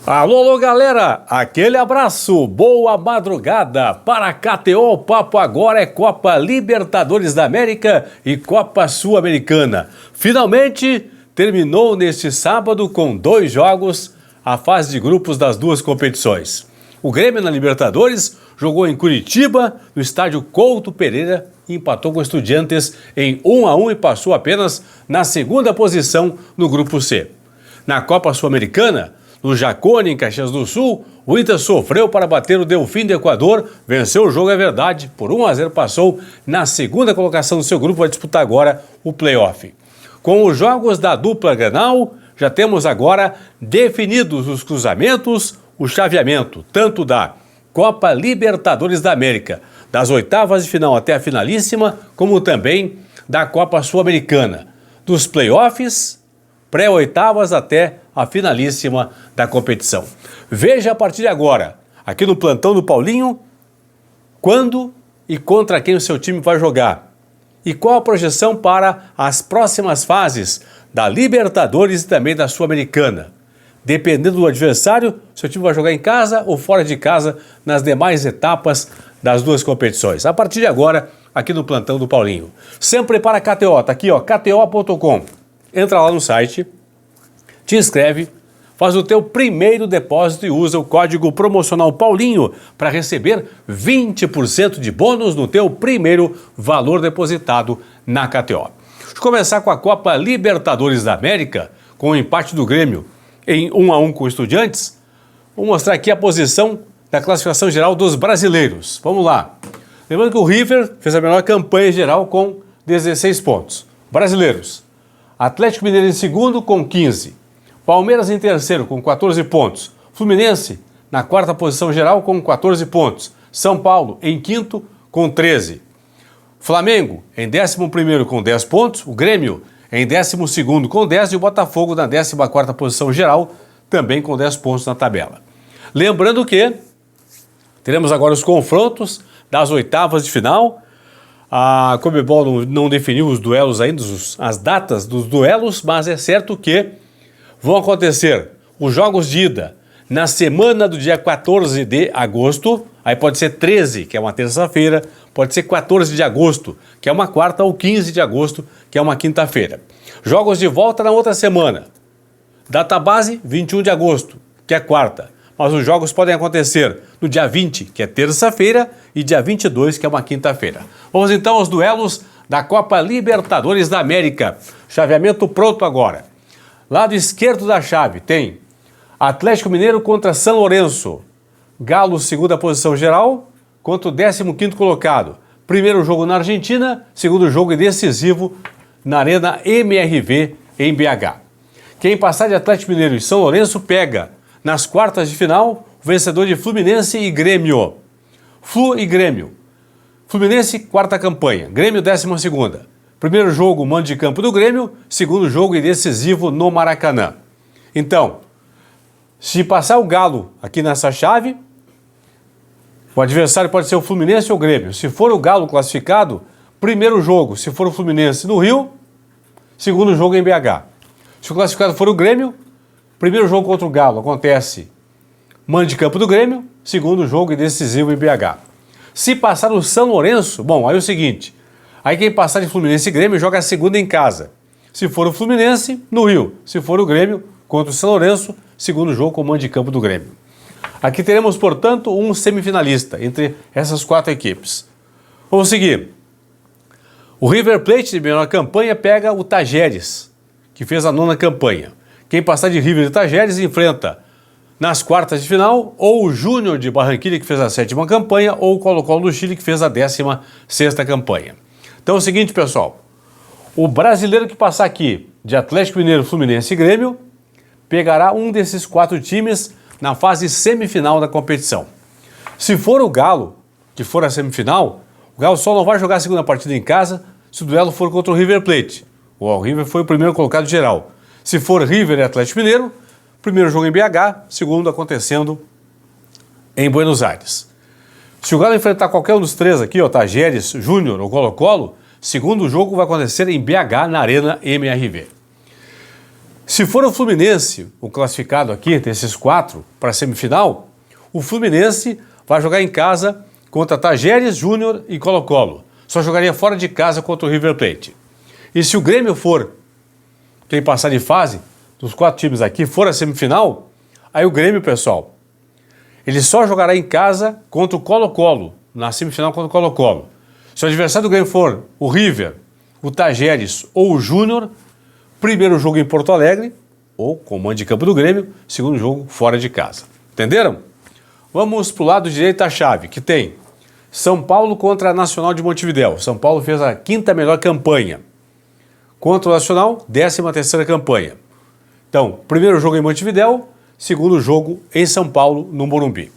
Alô, alô, galera! Aquele abraço, boa madrugada! Para a KTO, o papo agora é Copa Libertadores da América e Copa Sul-Americana. Finalmente, terminou neste sábado com 2 jogos a fase de grupos das duas competições. O Grêmio na Libertadores jogou em Curitiba, no estádio Couto Pereira, e empatou com o Estudiantes em 1-1 e passou apenas na segunda posição no grupo C. Na Copa Sul-Americana, no Jacone, em Caxias do Sul, o Inter sofreu para bater o Delfim do Equador, venceu o jogo, é verdade, por 1-0 passou na segunda colocação do seu grupo, vai disputar agora o play-off. Com os jogos da dupla Grenal, já temos agora definidos os cruzamentos, o chaveamento, tanto da Copa Libertadores da América, das oitavas de final até a finalíssima, como também da Copa Sul-Americana, dos play-offs, pré-oitavas até a finalíssima da competição. Veja a partir de agora, aqui no plantão do Paulinho, quando e contra quem o seu time vai jogar e qual a projeção para as próximas fases da Libertadores e também da Sul-Americana. Dependendo do adversário, seu time vai jogar em casa ou fora de casa nas demais etapas das duas competições. A partir de agora, aqui no plantão do Paulinho. Sempre para a KTO, tá aqui ó, kto.com. Entra lá no site, te inscreve, faz o teu primeiro depósito e usa o código promocional Paulinho para receber 20% de bônus no teu primeiro valor depositado na KTO. Deixa eu começar com a Copa Libertadores da América, com o empate do Grêmio em 1-1 com o Estudiantes. Vou mostrar aqui a posição da classificação geral dos brasileiros. Vamos lá. Lembrando que o River fez a melhor campanha geral com 16 pontos. Brasileiros: Atlético Mineiro em segundo com 15. Palmeiras em terceiro com 14 pontos. Fluminense na quarta posição geral com 14 pontos. São Paulo em quinto com 13. Flamengo em 11º com 10 pontos. O Grêmio em 12º com 10 e o Botafogo na 14ª posição geral também com 10 pontos na tabela. Lembrando que teremos agora os confrontos das oitavas de final. A Conmebol não definiu os duelos ainda, as datas dos duelos, mas é certo que vão acontecer os jogos de ida na semana do dia 14 de agosto, aí pode ser 13, que é uma terça-feira, pode ser 14 de agosto, que é uma quarta, ou 15 de agosto, que é uma quinta-feira. Jogos de volta na outra semana. Data base, 21 de agosto, que é quarta. Mas os jogos podem acontecer no dia 20, que é terça-feira, e dia 22, que é uma quinta-feira. Vamos então aos duelos da Copa Libertadores da América. Chaveamento pronto agora. Lado esquerdo da chave tem Atlético Mineiro contra São Lourenço. Galo, segunda posição geral, contra o 15º colocado. Primeiro jogo na Argentina, segundo jogo decisivo na Arena MRV em BH. Quem passar de Atlético Mineiro e São Lourenço pega nas quartas de final o vencedor de Fluminense e Grêmio. Flu e Grêmio. Fluminense, quarta campanha. Grêmio, 12ª. Primeiro jogo, mando de campo do Grêmio. Segundo jogo e decisivo no Maracanã. Então, se passar o Galo aqui nessa chave, o adversário pode ser o Fluminense ou o Grêmio. Se for o Galo classificado, primeiro jogo, se for o Fluminense no Rio, segundo jogo em BH. Se o classificado for o Grêmio, primeiro jogo contra o Galo acontece mando de campo do Grêmio, segundo jogo e decisivo em BH. Se passar o São Lourenço, bom, aí é o seguinte, aí quem passar de Fluminense e Grêmio joga a segunda em casa. Se for o Fluminense, no Rio. Se for o Grêmio, contra o São Lourenço, segundo jogo com mando de campo do Grêmio. Aqui teremos, portanto, um semifinalista entre essas 4 equipes. Vamos seguir. O River Plate de melhor campanha pega o Tajeres, que fez a 9ª campanha. Quem passar de River e Tajeres enfrenta nas quartas de final ou o Júnior de Barranquilla, que fez a 7ª campanha, ou o Colo-Colo do Chile, que fez a 16ª campanha. Então é o seguinte, pessoal, o brasileiro que passar aqui de Atlético Mineiro, Fluminense e Grêmio pegará um desses 4 times na fase semifinal da competição. Se for o Galo, que for a semifinal, o Galo só não vai jogar a segunda partida em casa se o duelo for contra o River Plate. O River foi o primeiro colocado geral. Se for River e Atlético Mineiro, primeiro jogo em BH, segundo acontecendo em Buenos Aires. Se o Galo enfrentar qualquer um dos 3 aqui, ó, Tajeres, Júnior ou Colo-Colo, segundo jogo vai acontecer em BH, na Arena MRV. Se for o Fluminense, o classificado aqui, desses 4 para a semifinal, o Fluminense vai jogar em casa contra Tajeres, Júnior e Colo-Colo. Só jogaria fora de casa contra o River Plate. E se o Grêmio for quem passar de fase, dos 4 times aqui, for a semifinal, aí o Grêmio, pessoal, ele só jogará em casa contra o Colo-Colo, na semifinal contra o Colo-Colo. Se o adversário do Grêmio for o River, o Tajeres ou o Júnior, primeiro jogo em Porto Alegre, ou com o mando de campo do Grêmio, segundo jogo fora de casa. Entenderam? Vamos para o lado direito da chave, que tem São Paulo contra a Nacional de Montevidéu. São Paulo fez a 5ª melhor campanha. Contra o Nacional, 13ª campanha. Então, primeiro jogo em Montevidéu, segundo jogo em São Paulo, no Morumbi.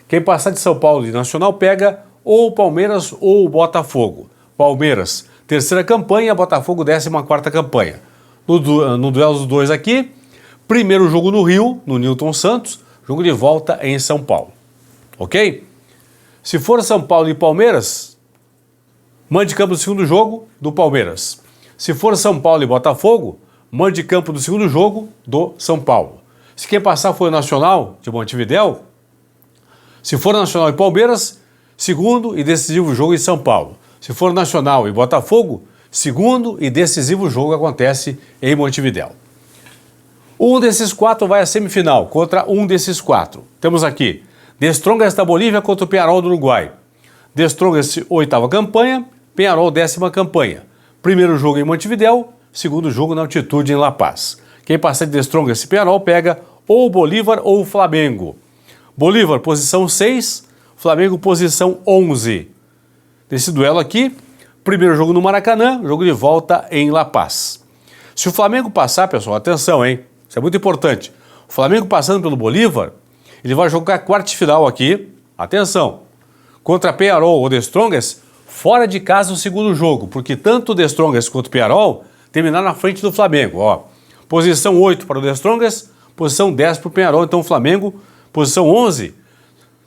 Quem passar de São Paulo e Nacional pega ou o Palmeiras ou o Botafogo. Palmeiras, 3ª campanha, Botafogo, 14ª campanha. No duelo dos dois aqui, primeiro jogo no Rio, no Newton Santos, jogo de volta em São Paulo. Ok? Se for São Paulo e Palmeiras, mande de campo do segundo jogo do Palmeiras. Se for São Paulo e Botafogo, mande de campo do segundo jogo do São Paulo. Se quem passar for o Nacional de Montevidéu, se for Nacional e Palmeiras, segundo e decisivo jogo em São Paulo. Se for Nacional e Botafogo, segundo e decisivo jogo acontece em Montevidéu. Um desses 4 vai à semifinal contra um desses 4. Temos aqui The Strongest da Bolívia contra o Peñarol do Uruguai. The Strongest, 8ª campanha, Peñarol, 10ª campanha. Primeiro jogo em Montevidéu, segundo jogo na altitude em La Paz. Quem passar de The Strongest e Peñarol pega ou o Bolívar ou o Flamengo. Bolívar, posição 6, Flamengo, posição 11. Nesse duelo aqui, primeiro jogo no Maracanã, jogo de volta em La Paz. Se o Flamengo passar, pessoal, atenção, hein? Isso é muito importante. O Flamengo passando pelo Bolívar, ele vai jogar a quarta de final aqui, atenção, contra Peñarol ou The Strongest, fora de casa no segundo jogo, porque tanto o The Strongest quanto o Peñarol terminaram na frente do Flamengo. Ó, posição 8 para o The Strongest, posição 10 para o Peñarol, então o Flamengo, posição 11,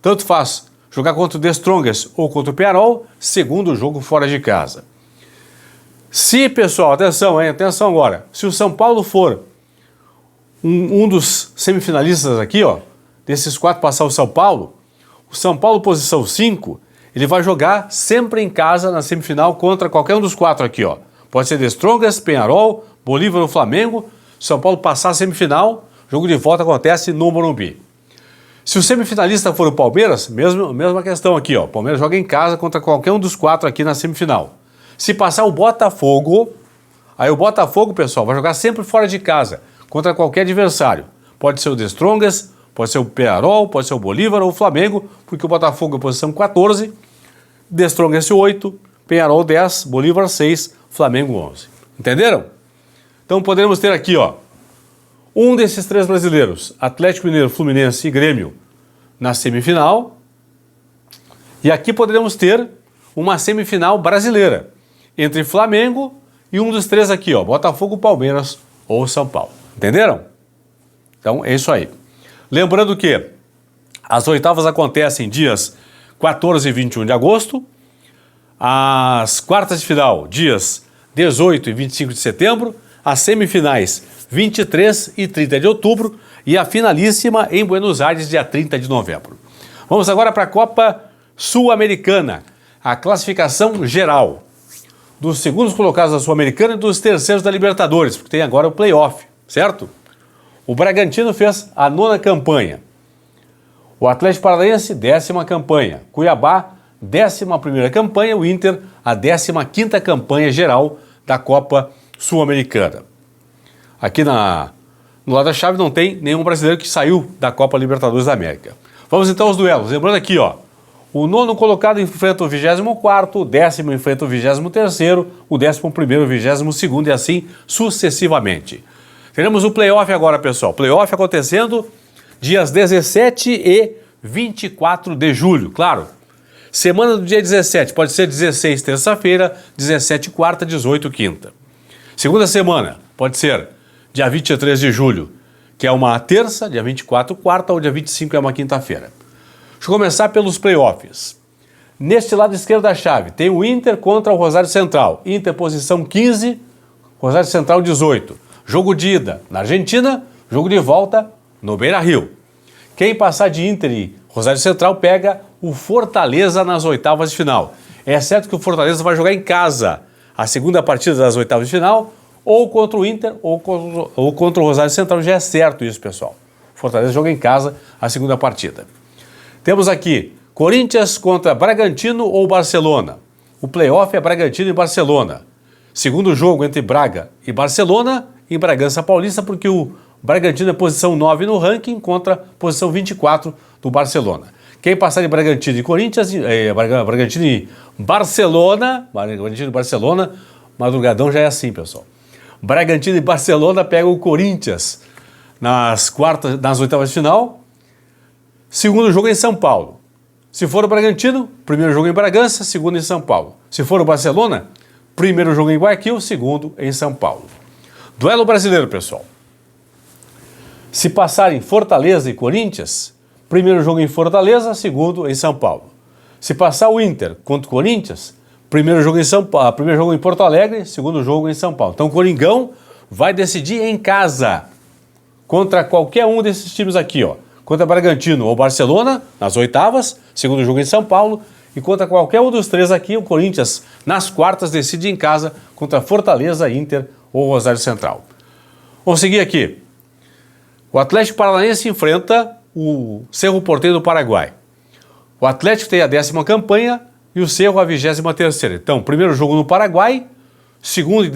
tanto faz jogar contra o The Strongest ou contra o Peñarol, segundo jogo fora de casa. Se, pessoal, atenção, hein? Atenção agora, se o São Paulo for um dos semifinalistas aqui, ó, desses 4 passar o São Paulo, posição 5, ele vai jogar sempre em casa na semifinal contra qualquer um dos 4 aqui, ó. Pode ser The Strongest, Peñarol, Bolívar ou Flamengo. São Paulo passar a semifinal, jogo de volta acontece no Morumbi. Se o semifinalista for o Palmeiras, mesma questão aqui, ó. O Palmeiras joga em casa contra qualquer um dos 4 aqui na semifinal. Se passar o Botafogo, aí o Botafogo, pessoal, vai jogar sempre fora de casa, contra qualquer adversário. Pode ser o The Strongest, pode ser o Peñarol, pode ser o Bolívar ou o Flamengo, porque o Botafogo é posição 14, The Strongest 8, Peñarol 10, Bolívar 6, Flamengo 11. Entenderam? Então poderemos ter aqui, ó, um desses 3 brasileiros, Atlético Mineiro, Fluminense e Grêmio, na semifinal. E aqui poderemos ter uma semifinal brasileira, entre Flamengo e um dos 3 aqui, ó, Botafogo, Palmeiras ou São Paulo. Entenderam? Então é isso aí. Lembrando que as oitavas acontecem dias 14 e 21 de agosto, as quartas de final dias 18 e 25 de setembro, as semifinais 23 e 30 de outubro e a finalíssima em Buenos Aires, dia 30 de novembro. Vamos agora para a Copa Sul-Americana, a classificação geral dos segundos colocados da Sul-Americana e dos terceiros da Libertadores, porque tem agora o play-off, certo? O Bragantino fez a 9ª campanha, o Atlético Paranaense, 10ª campanha, Cuiabá, 11ª campanha, o Inter, a 15ª campanha geral da Copa Sul-Americana. Aqui no lado da chave não tem nenhum brasileiro que saiu da Copa Libertadores da América. Vamos então aos duelos. Lembrando aqui, ó, o 9º colocado enfrenta o 24º, o 10º enfrenta o 23º, o 11º o 22º e assim sucessivamente. Teremos o playoff agora, pessoal. Playoff acontecendo dias 17 e 24 de julho, claro. Semana do dia 17, pode ser 16 terça-feira, 17 quarta, 18 quinta. Segunda semana, pode ser dia 23 de julho, que é uma terça, dia 24 quarta ou dia 25 é uma quinta-feira. Deixa eu começar pelos playoffs. Neste lado esquerdo da chave, tem o Inter contra o Rosário Central. Inter posição 15, Rosário Central 18. Jogo de ida na Argentina, jogo de volta no Beira-Rio. Quem passar de Inter e Rosário Central pega o Fortaleza nas oitavas de final. É certo que o Fortaleza vai jogar em casa a segunda partida das oitavas de final, ou contra o Inter ou contra o Rosário Central, já é certo isso, pessoal. Fortaleza joga em casa a segunda partida. Temos aqui Corinthians contra Bragantino ou Barcelona. O playoff é Bragantino e Barcelona. Segundo jogo entre Braga e Barcelona, em Bragança Paulista, porque o Bragantino é posição 9 no ranking contra posição 24 do Barcelona. Quem passar de Bragantino e Corinthians, Bragantino e Barcelona, madrugadão já é assim, pessoal. Bragantino e Barcelona pegam o Corinthians nas oitavas de final. Segundo jogo em São Paulo. Se for o Bragantino, primeiro jogo em Bragança, segundo em São Paulo. Se for o Barcelona, primeiro jogo em Guayaquil, segundo em São Paulo. Duelo brasileiro, pessoal. Se passarem Fortaleza e Corinthians, primeiro jogo em Fortaleza, segundo em São Paulo. Se passar o Inter contra o Corinthians, primeiro jogo em Porto Alegre, segundo jogo em São Paulo. Então o Coringão vai decidir em casa contra qualquer um desses times aqui, ó. Contra Bragantino ou Barcelona, nas oitavas, segundo jogo em São Paulo, e contra qualquer um dos três aqui, o Corinthians, nas quartas, decide em casa contra Fortaleza, Inter ou Rosário Central. Vamos seguir aqui. O Atlético Paranaense enfrenta o Cerro Porteño do Paraguai. O Atlético tem a 10ª campanha e o Cerro a 23ª. Então, primeiro jogo no Paraguai, segundo e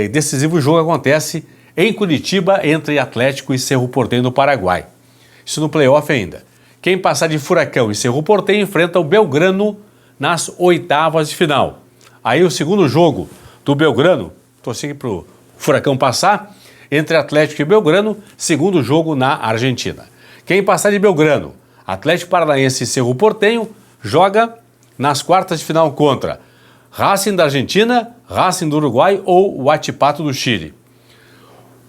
decisivo jogo acontece em Curitiba entre Atlético e Cerro Porteño do Paraguai. Isso no playoff ainda. Quem passar de Furacão e Cerro Porteño enfrenta o Belgrano nas oitavas de final. Aí o segundo jogo do Belgrano, torci para o Furacão passar, entre Atlético e Belgrano, segundo jogo na Argentina. Quem passar de Belgrano, Atlético Paranaense e Cerro Porteño, joga nas quartas de final contra Racing da Argentina, Racing do Uruguai ou Huachipato do Chile.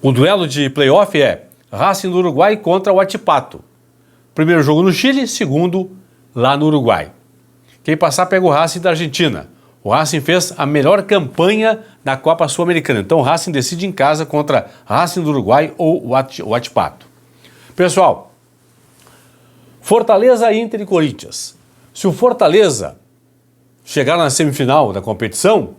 O duelo de playoff é Racing do Uruguai contra o Huachipato. Primeiro jogo no Chile, segundo lá no Uruguai. Quem passar pega o Racing da Argentina. O Racing fez a melhor campanha na Copa Sul-Americana. Então o Racing decide em casa contra Racing do Uruguai ou o Huachipato. Pessoal, Fortaleza, Inter e Corinthians. Se o Fortaleza chegar na semifinal da competição,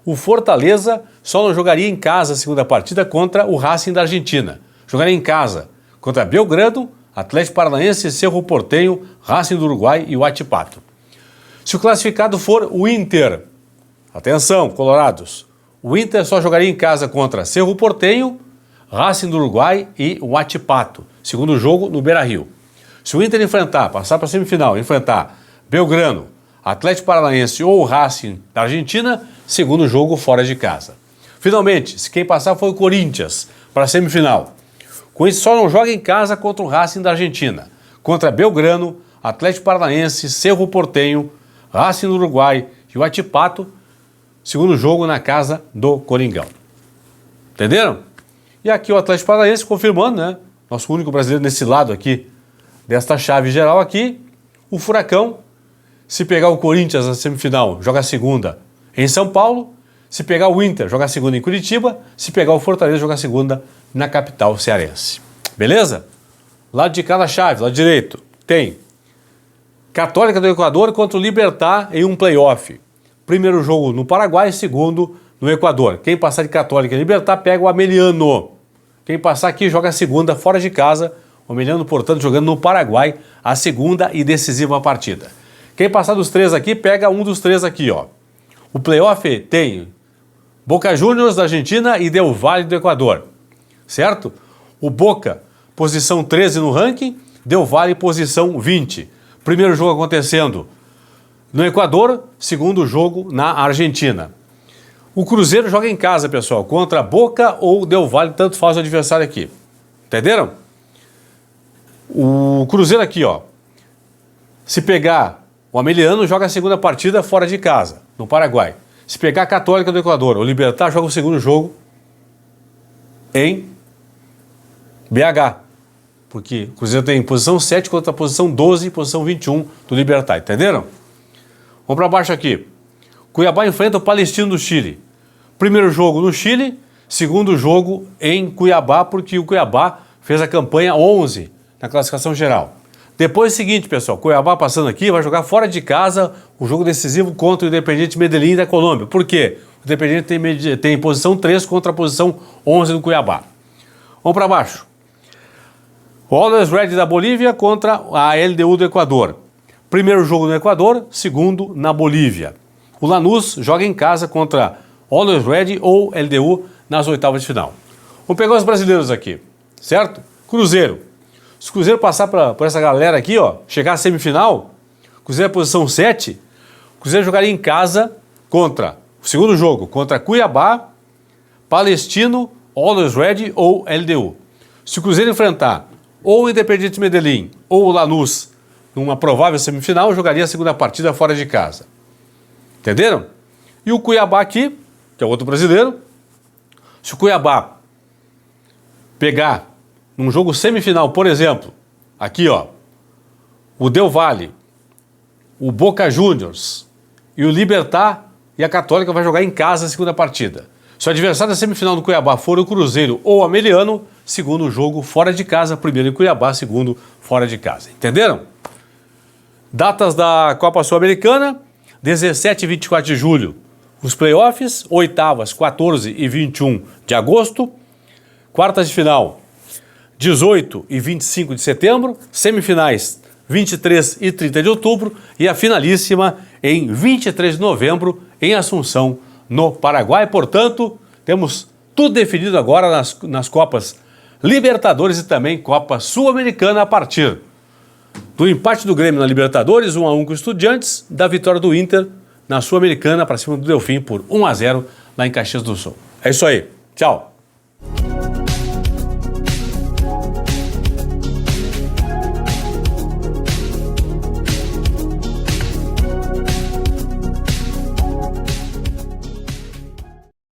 o Fortaleza só não jogaria em casa a segunda partida contra o Racing da Argentina. Jogaria em casa contra Belgrano, Atlético Paranaense, Cerro Porteño, Racing do Uruguai e o Huachipato. Se o classificado for o Inter, atenção, colorados, o Inter só jogaria em casa contra Cerro Porteño, Racing do Uruguai e o Huachipato. Segundo jogo no Beira-Rio. Se o Inter passar para a semifinal, enfrentar Belgrano, Atlético Paranaense ou Racing da Argentina, segundo jogo fora de casa. Finalmente, se quem passar foi o Corinthians para a semifinal, o Corinthians só não joga em casa contra o Racing da Argentina, contra Belgrano, Atlético Paranaense, Cerro Porteño, Racing do Uruguai e o Huachipato, segundo jogo na casa do Coringão. Entenderam? E aqui o Atlético Paranaense confirmando, né? Nosso único brasileiro nesse lado aqui, desta chave geral aqui, o Furacão, se pegar o Corinthians na semifinal, joga a segunda em São Paulo, se pegar o Inter, joga a segunda em Curitiba, se pegar o Fortaleza, joga a segunda na capital cearense. Beleza? Lado de cada chave, lado direito, tem Católica do Equador contra o Libertad em um playoff. Primeiro jogo no Paraguai, segundo no Equador. Quem passar de Católica e Libertad pega o Ameliano. Quem passar aqui joga a segunda fora de casa, o Ameliano, portanto, jogando no Paraguai a segunda e decisiva partida. Quem passar dos três aqui pega um dos três aqui, ó. O playoff tem Boca Juniors da Argentina e Del Valle do Equador, certo? O Boca, posição 13 no ranking, Del Valle, posição 20. Primeiro jogo acontecendo no Equador, segundo jogo na Argentina. O Cruzeiro joga em casa, pessoal, contra Boca ou Del Valle, tanto faz o adversário aqui. Entenderam? O Cruzeiro aqui, ó, se pegar o Ameliano, joga a segunda partida fora de casa, no Paraguai. Se pegar a Católica do Equador, o Libertad joga o segundo jogo em BH. Porque o Cruzeiro tem posição 7 contra a posição 12 e posição 21 do Libertad. Entenderam? Vamos para baixo aqui. Cuiabá enfrenta o Palestino do Chile. Primeiro jogo no Chile, segundo jogo em Cuiabá, porque o Cuiabá fez a campanha 11 na classificação geral. Depois é o seguinte, pessoal, Cuiabá passando aqui vai jogar fora de casa o jogo decisivo contra o Independiente Medellín da Colômbia. Por quê? O Independiente tem posição 3 contra a posição 11 do Cuiabá. Vamos para baixo. O Always Red da Bolívia contra a LDU do Equador. Primeiro jogo no Equador, segundo na Bolívia. O Lanús joga em casa contra Always Red ou LDU nas oitavas de final. Vamos pegar os brasileiros aqui, certo? Cruzeiro. Se o Cruzeiro passar por essa galera aqui, ó, chegar à semifinal, Cruzeiro é posição 7, o Cruzeiro jogaria em casa contra, o segundo jogo, contra Cuiabá, Palestino, Always Red ou LDU. Se o Cruzeiro enfrentar ou o Independiente Medellín ou o Lanús numa provável semifinal, jogaria a segunda partida fora de casa. Entenderam? E o Cuiabá aqui, que é outro brasileiro, se o Cuiabá pegar num jogo semifinal, por exemplo, aqui ó, o Del Valle, o Boca Juniors e o Libertad e a Católica vai jogar em casa a segunda partida. Se o adversário da semifinal do Cuiabá for o Cruzeiro ou o Ameliano, segundo jogo fora de casa, primeiro em Cuiabá, segundo fora de casa. Entenderam? Datas da Copa Sul-Americana, 17 e 24 de julho, os playoffs, oitavas, 14 e 21 de agosto, quartas de final, 18 e 25 de setembro, semifinais, 23 e 30 de outubro e a finalíssima em 23 de novembro em Assunção, no Paraguai. Portanto, temos tudo definido agora nas Copas Libertadores e também Copa Sul-Americana a partir do empate do Grêmio na Libertadores, 1-1 com o Estudiantes, da vitória do Inter na Sul-Americana para cima do Delfim por 1-0 lá em Caxias do Sul. É isso aí. Tchau.